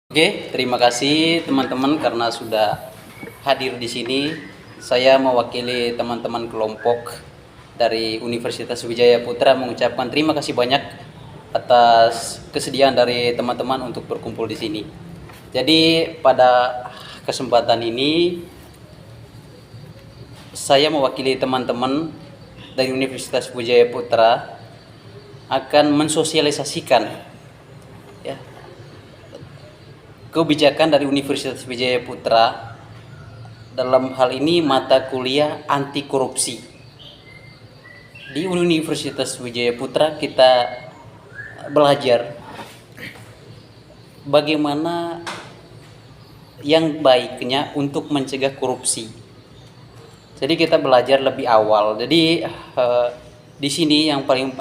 Oke, terima kasih teman-teman karena sudah hadir di sini. Saya mewakili teman-teman kelompok dari Universitas Wijaya Putra mengucapkan terima kasih banyak atas kesediaan dari teman-teman untuk berkumpul di sini. Jadi pada kesempatan ini saya mewakili teman-teman dari Universitas Wijaya Putra akan mensosialisasikan ya, kebijakan dari Universitas Wijaya Putra dalam hal ini mata kuliah anti korupsi. Di Universitas Wijaya Putra kita belajar bagaimana yang baiknya untuk mencegah korupsi. Jadi kita belajar lebih awal. Jadi di sini yang paling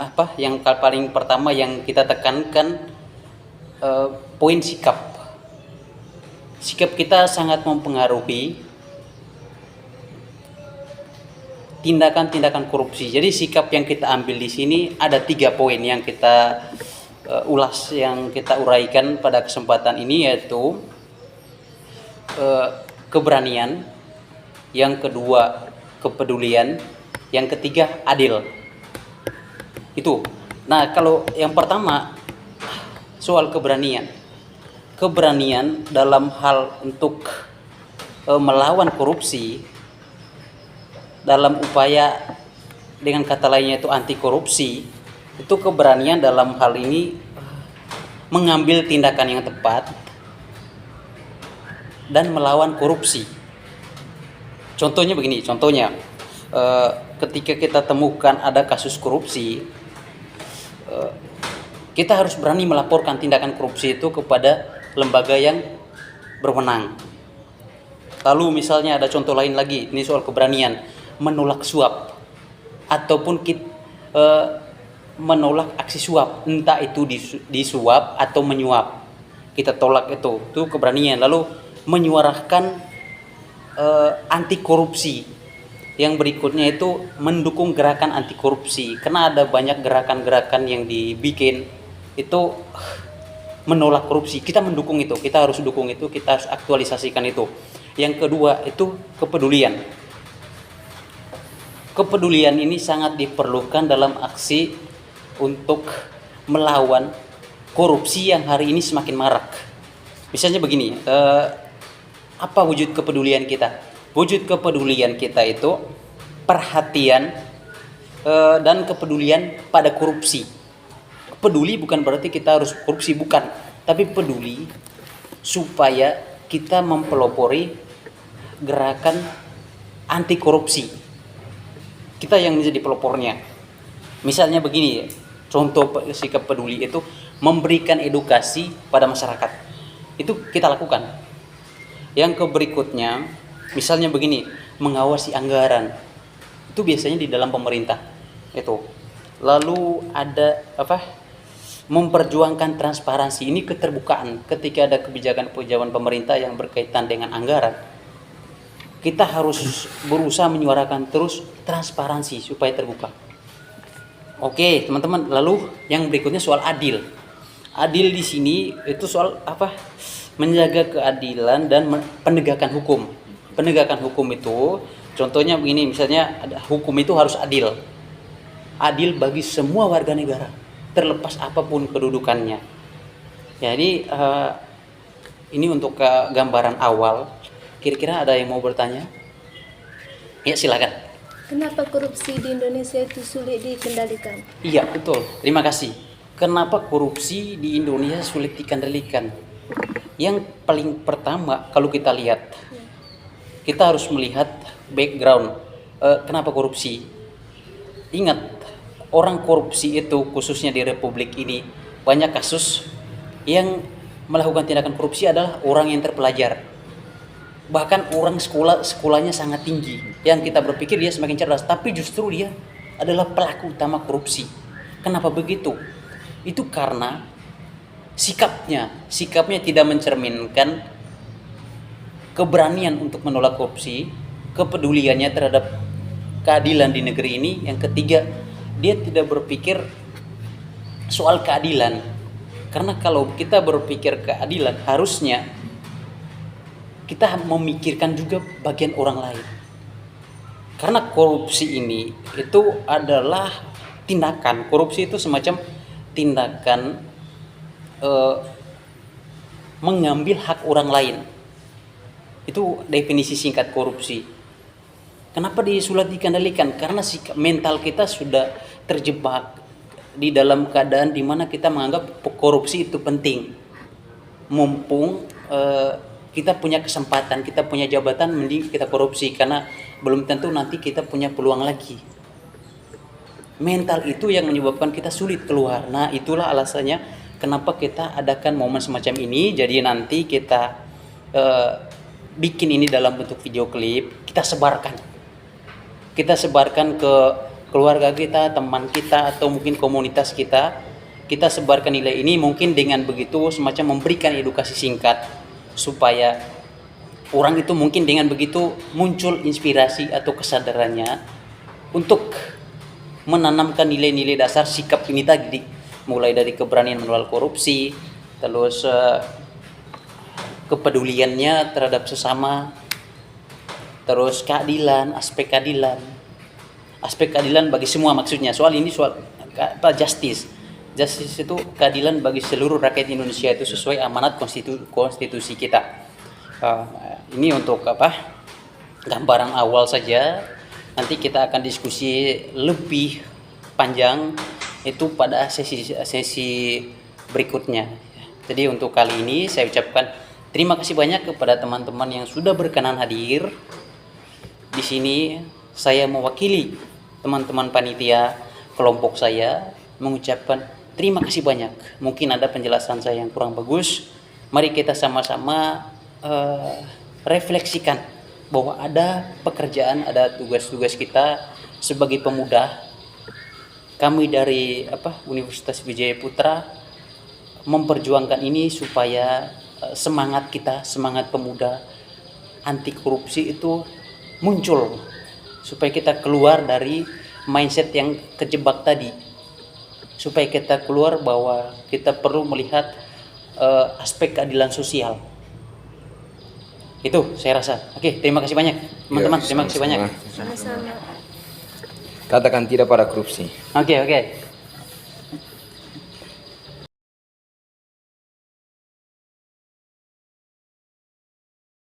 pertama yang kita tekankan poin sikap. Sikap kita sangat mempengaruhi tindakan-tindakan korupsi. Jadi sikap yang kita ambil di sini ada 3 poin yang kita ulas, yang kita uraikan pada kesempatan ini, yaitu keberanian, yang kedua kepedulian, yang ketiga adil. Itu. Nah, kalau yang pertama soal keberanian dalam hal untuk melawan korupsi, dalam upaya dengan kata lainnya itu anti korupsi, itu keberanian dalam hal ini mengambil tindakan yang tepat dan melawan korupsi. Contohnya begini, ketika kita temukan ada kasus korupsi, kita harus berani melaporkan tindakan korupsi itu kepada lembaga yang berwenang. Lalu misalnya ada contoh lain lagi, ini soal keberanian, menolak suap ataupun menolak aksi suap, entah itu disuap atau menyuap, kita tolak itu keberanian. Lalu menyuarakan anti korupsi. Yang berikutnya itu mendukung gerakan anti korupsi, karena ada banyak gerakan-gerakan yang dibikin itu menolak korupsi. Kita mendukung itu, kita harus dukung itu, kita harus aktualisasikan itu. Yang kedua itu kepedulian. Kepedulian ini sangat diperlukan dalam aksi untuk melawan korupsi yang hari ini semakin marak. Misalnya begini, apa wujud kepedulian kita? Wujud kepedulian kita itu perhatian dan kepedulian pada korupsi. Peduli bukan berarti kita harus korupsi, bukan, tapi peduli supaya kita mempelopori gerakan anti korupsi. Kita yang menjadi pelopornya. Misalnya begini, contoh sikap peduli itu memberikan edukasi pada masyarakat. Itu kita lakukan. Yang berikutnya, misalnya begini, mengawasi anggaran. Itu biasanya di dalam pemerintah. Itu. Lalu ada memperjuangkan transparansi, ini keterbukaan. Ketika ada kebijakan pemerintah yang berkaitan dengan anggaran, kita harus berusaha menyuarakan terus transparansi supaya terbuka. Oke, teman-teman, lalu yang berikutnya soal adil. Adil di sini itu soal menjaga keadilan dan penegakan hukum. Penegakan hukum itu contohnya begini, misalnya hukum itu harus adil. Adil bagi semua warga negara, terlepas apapun kedudukannya. Jadi ini untuk gambaran awal. Kira-kira ada yang mau bertanya? Ya, silakan. Kenapa korupsi di Indonesia itu sulit dikendalikan? Iya, betul. Terima kasih. Kenapa korupsi di Indonesia sulit dikendalikan? Yang paling pertama, kalau kita lihat, kita harus melihat background kenapa korupsi. Ingat, orang korupsi itu khususnya di Republik ini banyak kasus yang melakukan tindakan korupsi adalah orang yang terpelajar, bahkan orang sekolahnya sangat tinggi, yang kita berpikir dia semakin cerdas, tapi justru dia adalah pelaku utama korupsi. Kenapa begitu? Itu karena sikapnya tidak mencerminkan keberanian untuk menolak korupsi, kepeduliannya terhadap keadilan di negeri ini. Yang ketiga, dia tidak berpikir soal keadilan, Karena kalau kita berpikir keadilan, harusnya kita memikirkan juga bagian orang lain. Karena korupsi ini itu adalah tindakan, korupsi itu semacam tindakan mengambil hak orang lain. Itu definisi singkat korupsi. Kenapa sulit dikendalikan? Karena sikap mental kita sudah terjebak di dalam keadaan di mana kita menganggap korupsi itu penting. Mumpung kita punya kesempatan, kita punya jabatan, mending kita korupsi karena belum tentu nanti kita punya peluang lagi. Mental itu yang menyebabkan kita sulit keluar. Nah, itulah alasannya kenapa kita adakan momen semacam ini. Jadi nanti kita bikin ini dalam bentuk video klip, kita sebarkan. Kita sebarkan ke keluarga kita, teman kita, atau mungkin komunitas kita. Kita sebarkan nilai ini mungkin dengan begitu semacam memberikan edukasi singkat supaya orang itu mungkin dengan begitu muncul inspirasi atau kesadarannya untuk menanamkan nilai-nilai dasar sikap ini tadi, mulai dari keberanian menolak korupsi, terus kepeduliannya terhadap sesama, terus keadilan, aspek keadilan bagi semua, maksudnya soal ini soal apa, justice itu keadilan bagi seluruh rakyat Indonesia, itu sesuai amanat konstitusi kita. Ini untuk gambaran awal saja. Nanti kita akan diskusi lebih panjang itu pada sesi berikutnya. Jadi untuk kali ini saya ucapkan terima kasih banyak kepada teman-teman yang sudah berkenan hadir. Di sini saya mewakili teman-teman panitia kelompok saya mengucapkan terima kasih banyak. Mungkin ada penjelasan saya yang kurang bagus. Mari kita sama-sama refleksikan bahwa ada pekerjaan, ada tugas-tugas kita sebagai pemuda. Kami dari Universitas Wijaya Putra memperjuangkan ini supaya semangat kita, semangat pemuda anti korupsi itu muncul, supaya kita keluar dari mindset yang kejebak tadi, supaya kita keluar bahwa kita perlu melihat aspek keadilan sosial. Itu saya rasa. Oke, terima kasih banyak teman-teman. Terima kasih banyak. Sama-sama. Katakan tidak pada korupsi. Oke.